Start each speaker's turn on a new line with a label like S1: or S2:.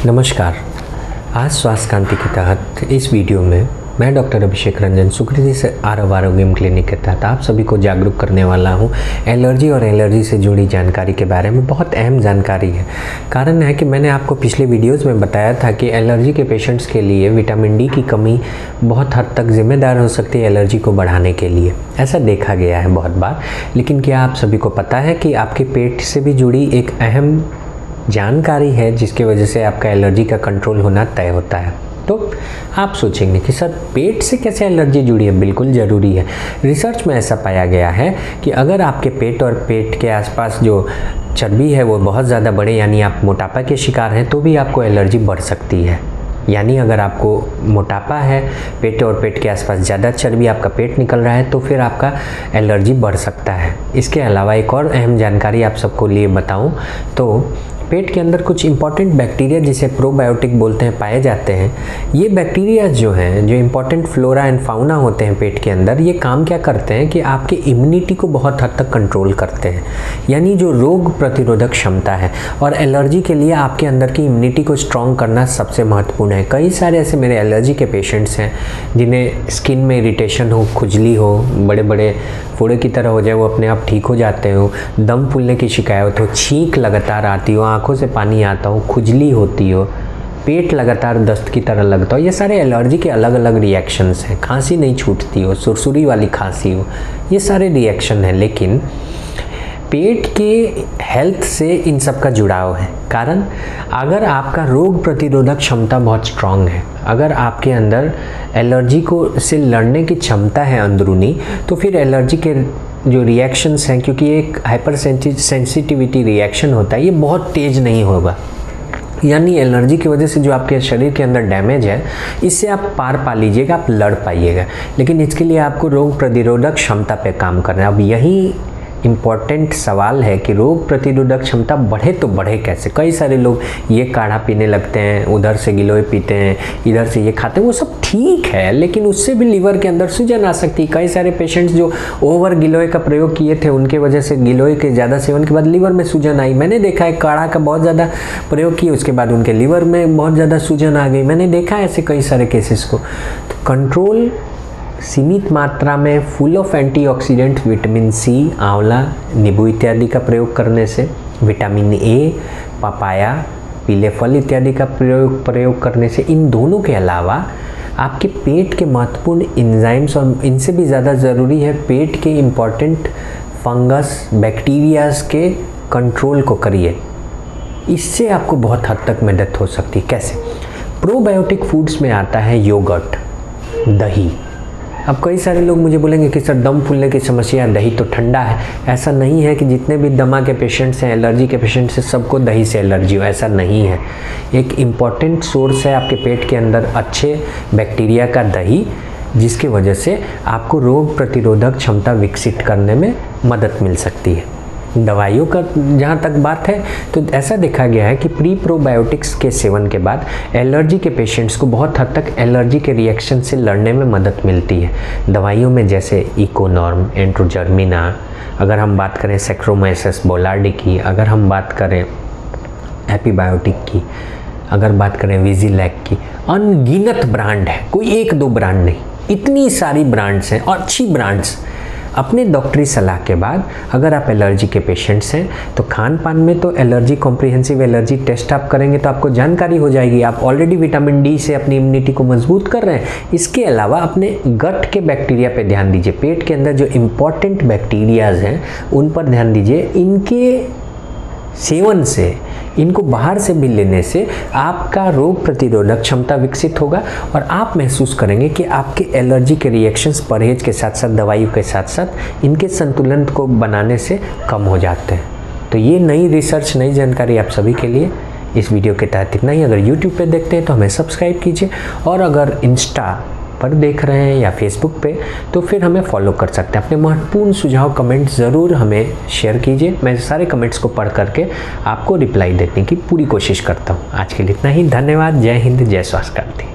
S1: नमस्कार। आज स्वास्थ्य क्रांति के तहत इस वीडियो में मैं डॉक्टर अभिषेक रंजन सुकृति से आरव आरोग्यम क्लिनिक के तहत आप सभी को जागरूक करने वाला हूं। एलर्जी और एलर्जी से जुड़ी जानकारी के बारे में बहुत अहम जानकारी है। कारण है कि मैंने आपको पिछले वीडियोस में बताया था कि एलर्जी के पेशेंट्स के लिए विटामिन डी की कमी बहुत हद तक जिम्मेदार हो सकती है एलर्जी को बढ़ाने के लिए। ऐसा देखा गया है बहुत बार। लेकिन क्या आप सभी को पता है कि आपके पेट से भी जुड़ी एक अहम जानकारी है जिसकी वजह से आपका एलर्जी का कंट्रोल होना तय होता है। तो आप सोचेंगे कि सर पेट से कैसे एलर्जी जुड़ी है? बिल्कुल ज़रूरी है। रिसर्च में ऐसा पाया गया है कि अगर आपके पेट और पेट के आसपास जो चर्बी है वो बहुत ज़्यादा बढ़े, यानी आप मोटापा के शिकार हैं, तो भी आपको एलर्जी बढ़ सकती है। यानी अगर आपको मोटापा है, पेट और पेट के आसपास ज़्यादा चर्बी, आपका पेट निकल रहा है, तो फिर आपका एलर्जी बढ़ सकता है। इसके अलावा एक और अहम जानकारी आप सबको लिए बताऊं तो पेट के अंदर कुछ इंपॉर्टेंट बैक्टीरिया जिसे प्रोबायोटिक बोलते हैं पाए जाते हैं। ये बैक्टीरिया जो हैं, जो इंपॉर्टेंट फ्लोरा एंड फाउना होते हैं पेट के अंदर, ये काम क्या करते हैं कि आपके इम्यूनिटी को बहुत हद तक कंट्रोल करते हैं। यानी जो रोग प्रतिरोधक क्षमता है, और एलर्जी के लिए आपके अंदर की इम्यूनिटी को स्ट्रॉन्ग करना सबसे महत्वपूर्ण है। कई सारे ऐसे मेरे एलर्जी के पेशेंट्स हैं जिन्हें स्किन में इरिटेशन हो, खुजली हो, बड़े बड़े फोड़े की तरह हो जाए, वो अपने आप ठीक हो जाते हो, दम फूलने की शिकायत हो, छींक लगातार आती हो, आंखों से पानी आता हो, खुजली होती हो, पेट लगातार दस्त की तरह लगता हो। ये सारे एलर्जी के अलग अलग रिएक्शंस हैं। खांसी नहीं छूटती हो, सुरसुरी वाली खांसी हो, ये सारे रिएक्शन हैं। लेकिन पेट के हेल्थ से इन सब का जुड़ाव है। कारण अगर आपका रोग प्रतिरोधक क्षमता बहुत स्ट्रांग है, अगर आपके अंदर एलर्जी को से लड़ने की क्षमता है अंदरूनी, तो फिर एलर्जी के जो रिएक्शंस हैं, क्योंकि एक हाइपर सेंसिटिविटी रिएक्शन होता है, ये बहुत तेज़ नहीं होगा। यानी एलर्जी की वजह से जो आपके शरीर के अंदर डैमेज है, इससे आप पार पा लीजिएगा, आप लड़ पाइएगा। लेकिन इसके लिए आपको रोग प्रतिरोधक क्षमता पे काम करना है। अब यही इम्पॉर्टेंट सवाल है कि रोग प्रतिरोधक क्षमता बढ़े तो बढ़े कैसे। कई सारे लोग ये काढ़ा पीने लगते हैं, उधर से गिलोय पीते हैं, इधर से ये खाते हैं, वो सब ठीक है, लेकिन उससे भी लीवर के अंदर सूजन आ सकती है। कई सारे पेशेंट्स जो ओवर गिलोय का प्रयोग किए थे, उनके वजह से गिलोय के ज़्यादा सेवन के बाद लीवर में सूजन आई। मैंने देखा है काढ़ा का बहुत ज़्यादा प्रयोग किया, उसके बाद उनके लीवर में बहुत ज़्यादा सूजन आ गई। मैंने देखा है ऐसे कई सारे केसेस को। तो कंट्रोल सीमित मात्रा में full of antioxidant vitamin C, आंवला, नींबू इत्यादि का प्रयोग करने से, विटामिन ए, पपाया, पीले फल इत्यादि का प्रयोग करने से, इन दोनों के अलावा आपके पेट के महत्वपूर्ण एंजाइम्स, और इनसे भी ज़्यादा ज़रूरी है पेट के इम्पॉर्टेंट फंगस, बैक्टीरियाज के कंट्रोल को करिए। इससे आपको बहुत हद तक मदद हो सकती है। कैसे? प्रोबायोटिक फूड्स में आता है योगर्ट, दही। अब कई सारे लोग मुझे बोलेंगे कि सर दम फूलने की समस्या, दही तो ठंडा है। ऐसा नहीं है कि जितने भी दमा के पेशेंट्स हैं, एलर्जी के पेशेंट्स हैं, सबको दही से एलर्जी हो, ऐसा नहीं है। एक इम्पॉर्टेंट सोर्स है आपके पेट के अंदर अच्छे बैक्टीरिया का दही, जिसकी वजह से आपको रोग प्रतिरोधक क्षमता विकसित करने में मदद मिल सकती है। दवाइयों का जहाँ तक बात है, तो ऐसा देखा गया है कि प्री प्रोबायोटिक्स के सेवन के बाद एलर्जी के पेशेंट्स को बहुत हद तक एलर्जी के रिएक्शन से लड़ने में मदद मिलती है। दवाइयों में जैसे इकोनॉर्म, एंट्रोजर्मिना, अगर हम बात करें सैक्रोमाइसिस बोलार्डी की, अगर हम बात करें एपीबायोटिक की, अगर बात करें विजिलैक की, अनगिनत ब्रांड है, कोई एक दो ब्रांड नहीं, इतनी सारी ब्रांड्स हैं और अच्छी ब्रांड्स। अपने डॉक्टरी सलाह के बाद अगर आप एलर्जी के पेशेंट्स हैं, तो खान पान में तो एलर्जी कॉम्प्रिहेंसिव एलर्जी टेस्ट आप करेंगे तो आपको जानकारी हो जाएगी। आप ऑलरेडी विटामिन डी से अपनी इम्यूनिटी को मजबूत कर रहे हैं। इसके अलावा अपने गट के बैक्टीरिया पे ध्यान दीजिए। पेट के अंदर जो इम्पॉर्टेंट बैक्टीरियाज हैं उन पर ध्यान दीजिए। इनके सेवन से, इनको बाहर से भी लेने से आपका रोग प्रतिरोधक क्षमता विकसित होगा, और आप महसूस करेंगे कि आपके एलर्जी के रिएक्शंस परहेज के साथ साथ, दवाइयों के साथ साथ, इनके संतुलन को बनाने से कम हो जाते हैं। तो ये नई रिसर्च, नई जानकारी आप सभी के लिए इस वीडियो के तहत इतना ही। अगर YouTube पे देखते हैं तो हमें सब्सक्राइब कीजिए, और अगर इंस्टा पर देख रहे हैं या फेसबुक पे, तो फिर हमें फॉलो कर सकते हैं। अपने महत्वपूर्ण सुझाव कमेंट ज़रूर हमें शेयर कीजिए। मैं सारे कमेंट्स को पढ़ करके आपको रिप्लाई देने की पूरी कोशिश करता हूँ। आज के लिए इतना ही। धन्यवाद। जय हिंद, जय स्वास्थ्य क्रांति।